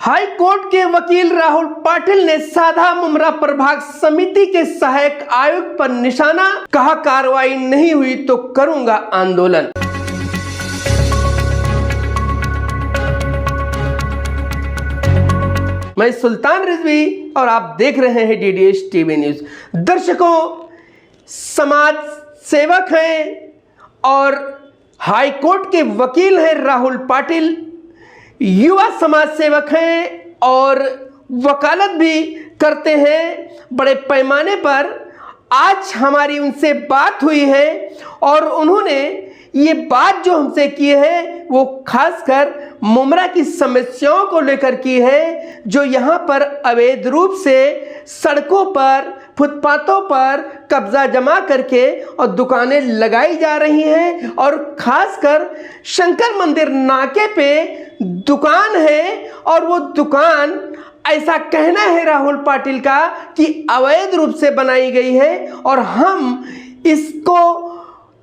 High court के वकील राहुल पाटिल ने साधा मुमरा प्रभाग समिति के सहायक आयुक्त पर निशाना, कहा कार्रवाई नहीं हुई तो करूंगा आंदोलन। मैं सुल्तान रिजवी और आप देख रहे हैं डीडीएच टीवी न्यूज। दर्शकों, समाज सेवक हैं और हाई कोर्ट के वकील हैं राहुल पाटिल, युवा समाज सेवक हैं और वकालत भी करते हैं बड़े पैमाने पर। आज हमारी उनसे बात हुई है और उन्होंने ये बात जो हमसे की है वो खासकर मुमरा की समस्याओं को लेकर की है, जो यहाँ पर अवैध रूप से सड़कों पर, फुटपाथों पर कब्जा जमा करके और दुकानें लगाई जा रही हैं। और खासकर शंकर मंदिर नाके पे दुकान है और वो दुकान, ऐसा कहना है राहुल पाटिल का, कि अवैध रूप से बनाई गई है और हम इसको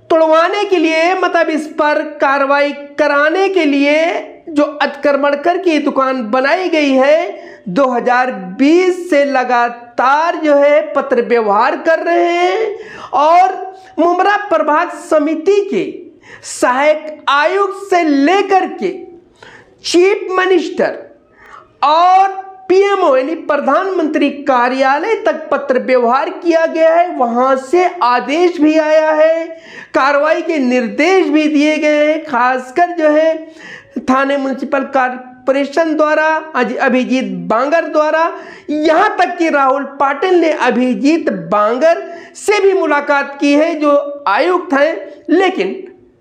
तोड़वाने के लिए, मतलब इस पर कार्रवाई कराने के लिए जो अतिक्रमण करके दुकान बनाई गई है, 2020 से लगातार जो है पत्र व्यवहार कर रहे हैं। और मुमरा प्रभाग समिति के सहायक आयुक्त से लेकर के चीफ मिनिस्टर और पीएमओ यानी प्रधानमंत्री कार्यालय तक पत्र व्यवहार किया गया है। वहां से आदेश भी आया है, कार्रवाई के निर्देश भी दिए गए हैं, खासकर जो है थाने म्युनिसिपल कॉर्पोरेशन द्वारा, अभिजीत बांगर द्वारा। यहां तक कि राहुल पाटिल ने अभिजीत बांगर से भी मुलाकात की है जो आयुक्त हैं, लेकिन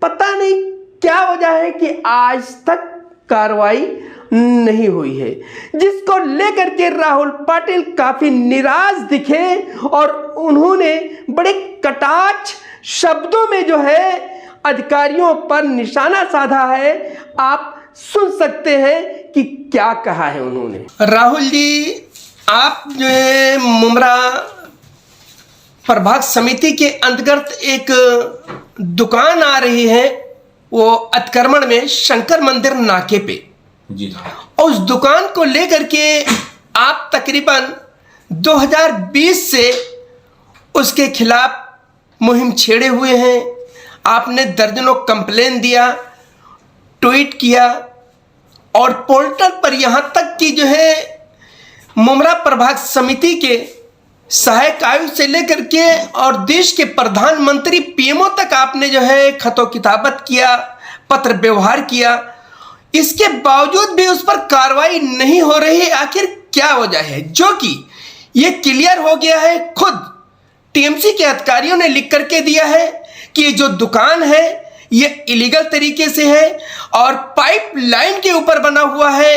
पता नहीं क्या वजह है कि आज तक कार्रवाई नहीं हुई है, जिसको लेकर के राहुल पाटिल काफी निराश दिखे और उन्होंने बड़े कटाक्ष शब्दों में जो है अधिकारियों पर निशाना साधा है। आप सुन सकते हैं कि क्या कहा है उन्होंने। राहुल जी, आप जो है मुमरा प्रभाग समिति के अंतर्गत एक दुकान आ रही है, वो अतिक्रमण में शंकर मंदिर नाके पे जी, और उस दुकान को लेकर के आप तकरीबन 2020 से उसके खिलाफ मुहिम छेड़े हुए हैं। आपने दर्जनों कंप्लेन दिया, ट्वीट किया और पोर्टल पर यहाँ तक कि जो है मुमरा प्रभाग समिति के सहायक आयुक्त से लेकर के और देश के प्रधानमंत्री पीएमओ तक आपने जो है खतो किताबत किया, पत्र व्यवहार किया। इसके बावजूद भी उस पर कार्रवाई नहीं हो रही, आखिर क्या वजह है? जो कि ये क्लियर हो गया है, खुद टीएमसी के अधिकारियों ने लिख करके दिया है कि ये जो दुकान है ये इलीगल तरीके से है और पाइपलाइन के ऊपर बना हुआ है।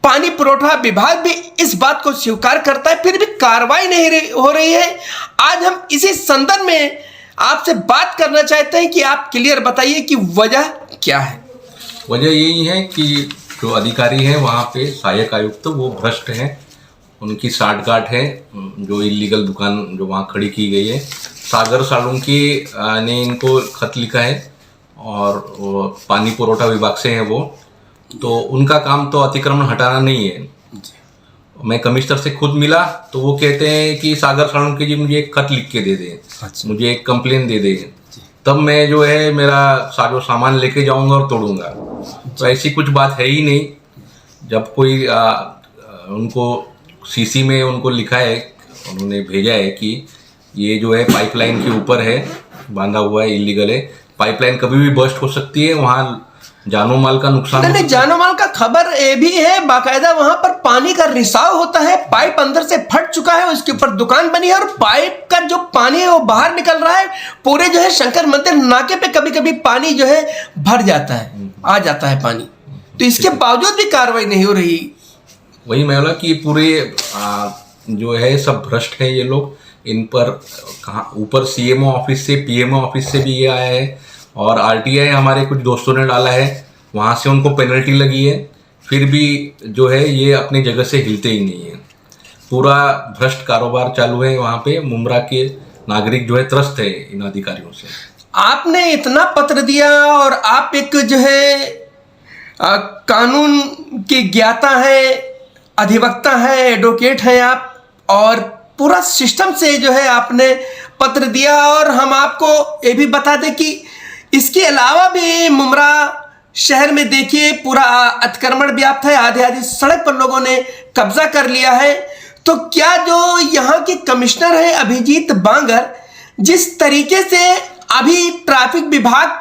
पानी पुरोठा विभाग भी इस बात को स्वीकार करता है, फिर भी कार्रवाई नहीं हो रही है। आज हम इसी संदर्भ में आपसे बात करना चाहते हैं कि आप क्लियर बताइए कि वजह क्या है। वजह यही है कि जो अधिकारी हैं वहाँ पे सहायक आयुक्त वो भ्रष्ट हैं, उनकी साठगांठ है। जो इलीगल दुकान जो वहाँ खड़ी की गई है, सागर सालुंकी ने इनको खत लिखा है और पानी पुरोठा विभाग से है वो, तो उनका काम तो अतिक्रमण हटाना नहीं है। मैं कमिश्नर से खुद मिला तो वो कहते हैं कि सागर सालुंकी जी मुझे एक खत लिख के दे दें, मुझे एक कंप्लेन दे दें, तब मैं जो है मेरा साजो सामान लेके जाऊंगा और तोड़ूंगा। तो ऐसी कुछ बात है ही नहीं। जब कोई उनको सीसी में उनको लिखा है, उन्होंने भेजा है कि ये जो है पाइपलाइन के ऊपर है, बांधा हुआ है, इलीगल है, पाइपलाइन कभी भी बर्स्ट हो सकती है, वहाँ जानो माल का नुकसान। नहीं, जानो माल का खबर ये भी है, बाकायदा वहां पर पानी का रिसाव होता है, पाइप अंदर से फट चुका है, उसके ऊपर दुकान बनी है और पाइप का जो पानी है वो बाहर निकल रहा है। पूरे जो है शंकर मंदिर नाके पे कभी कभी पानी जो है भर जाता है, आ जाता है पानी, तो इसके बावजूद भी कार्रवाई नहीं हो रही। वही मैं बोला कि पूरे जो है सब भ्रष्ट है ये लोग। इन पर कहाँ ऊपर सीएमओ ऑफिस से, पीएमओ ऑफिस से भी ये आया है और आरटीआई हमारे कुछ दोस्तों ने डाला है, वहाँ से उनको पेनल्टी लगी है, फिर भी जो है ये अपनी जगह से हिलते ही नहीं है। पूरा भ्रष्ट कारोबार चालू है वहाँ पे। मुमरा के नागरिक जो है त्रस्त है इन अधिकारियों से। आपने इतना पत्र दिया और आप एक जो है कानून के ज्ञाता हैं, अधिवक्ता हैं, एडवोकेट हैं आप, और पूरा सिस्टम से जो है आपने पत्र दिया। और हम आपको ये भी बता दें कि इसके अलावा भी मुमरा शहर में देखिए पूरा अतिक्रमण व्याप्त है, आधे आधे सड़क पर लोगों ने कब्जा कर लिया है। तो क्या जो यहाँ के कमिश्नर है अभिजीत बांगर, जिस तरीके से अभी ट्रैफिक विभाग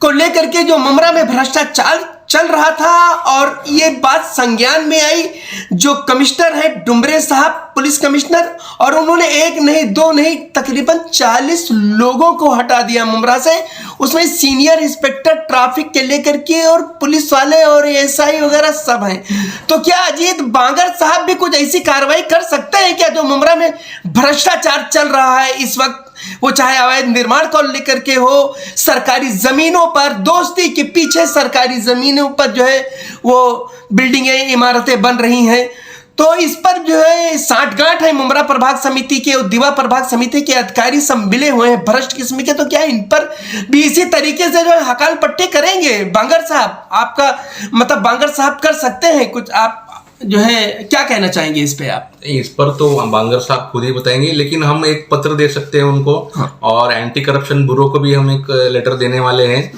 को लेकर के जो मुमरा में भ्रष्टाचार चल रहा था, और ये बात संज्ञान में आई, जो कमिश्नर है डुमरे साहब, पुलिस कमिश्नर, और उन्होंने एक नहीं दो नहीं तकरीबन 40 लोगों को हटा दिया मुमरा से। उसमें सीनियर इंस्पेक्टर ट्रैफिक के लेकर के और पुलिस वाले और एसआई वगैरह सब हैं। तो क्या अजीत बांगर साहब भी कुछ ऐसी कार्रवाई कर सकते हैं क्या, जो मुमरा में भ्रष्टाचार चल रहा है इस वक्त, वो चाहे अवैध निर्माण को लेकर के हो, सरकारी जमीनों पर दोस्ती के पीछे सरकारी जमीनों पर जो है वो बिल्डिंगें इमारतें बन रही हैं। तो इस पर जो है साठगांठ है मुमरा प्रभाग समिति के और दीवा प्रभाग समिति के अधिकारी सब मिले हुए हैं भ्रष्ट किस्म के। तो क्या इन पर भी इसी तरीके से जो है हकाल पट्टी करेंगे बांगर साहब? आपका मतलब बांगर साहब कर सकते हैं कुछ, आप जो है क्या कहना चाहेंगे इस पे आप? इस पर तो बांगर साहब खुद ही बताएंगे, लेकिन हम एक पत्र दे सकते हैं उनको। हाँ। और एंटी करप्शन ब्यूरो को भी हम एक लेटर देने वाले हैं,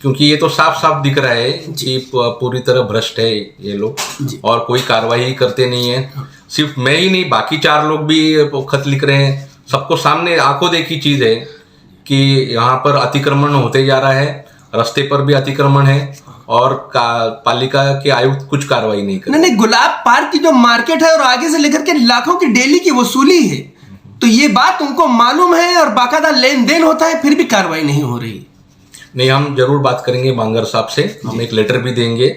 क्योंकि ये तो साफ साफ दिख रहा है कि पूरी तरह भ्रष्ट है ये लोग, और कोई कार्रवाई करते नहीं है। सिर्फ मैं ही नहीं, बाकी 4 लोग भी खत लिख रहे हैं। सबको सामने आंखों देखी चीज है कि यहाँ पर अतिक्रमण होते जा रहा है, रास्ते पर भी अतिक्रमण है, और पालिका के आयुक्त कुछ कार्रवाई नहीं कर। नहीं, गुलाब पार्क की जो मार्केट है और आगे से लेकर के लाखों की डेली की वसूली है, तो ये बात उनको मालूम है और बाकायदा लेन देन होता है, फिर भी कार्रवाई नहीं हो रही। नहीं, हम जरूर बात करेंगे बांगर साहब से, हम एक लेटर भी देंगे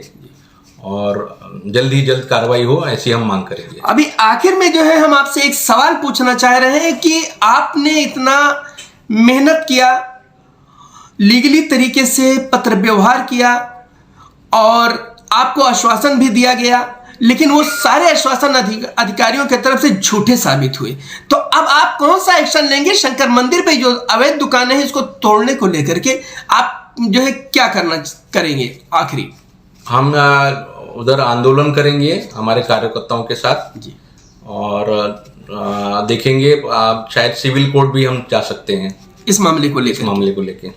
और जल्द ही जल्द कार्रवाई हो ऐसी हम मांग करेंगे। अभी आखिर में जो है हम आपसे एक सवाल पूछना चाह रहे हैं कि आपने इतना मेहनत किया, लीगली तरीके से पत्र व्यवहार किया और आपको आश्वासन भी दिया गया, लेकिन वो सारे आश्वासन अधिकारियों की तरफ से झूठे साबित हुए। तो अब आप कौन सा एक्शन लेंगे? शंकर मंदिर पे जो अवैध दुकानें हैं इसको तोड़ने को लेकर के आप जो है क्या करेंगे? आखिरी हम उधर आंदोलन करेंगे हमारे कार्यकर्ताओं के साथ जी, और देखेंगे शायद सिविल कोर्ट भी हम जा सकते हैं इस मामले को लेकर।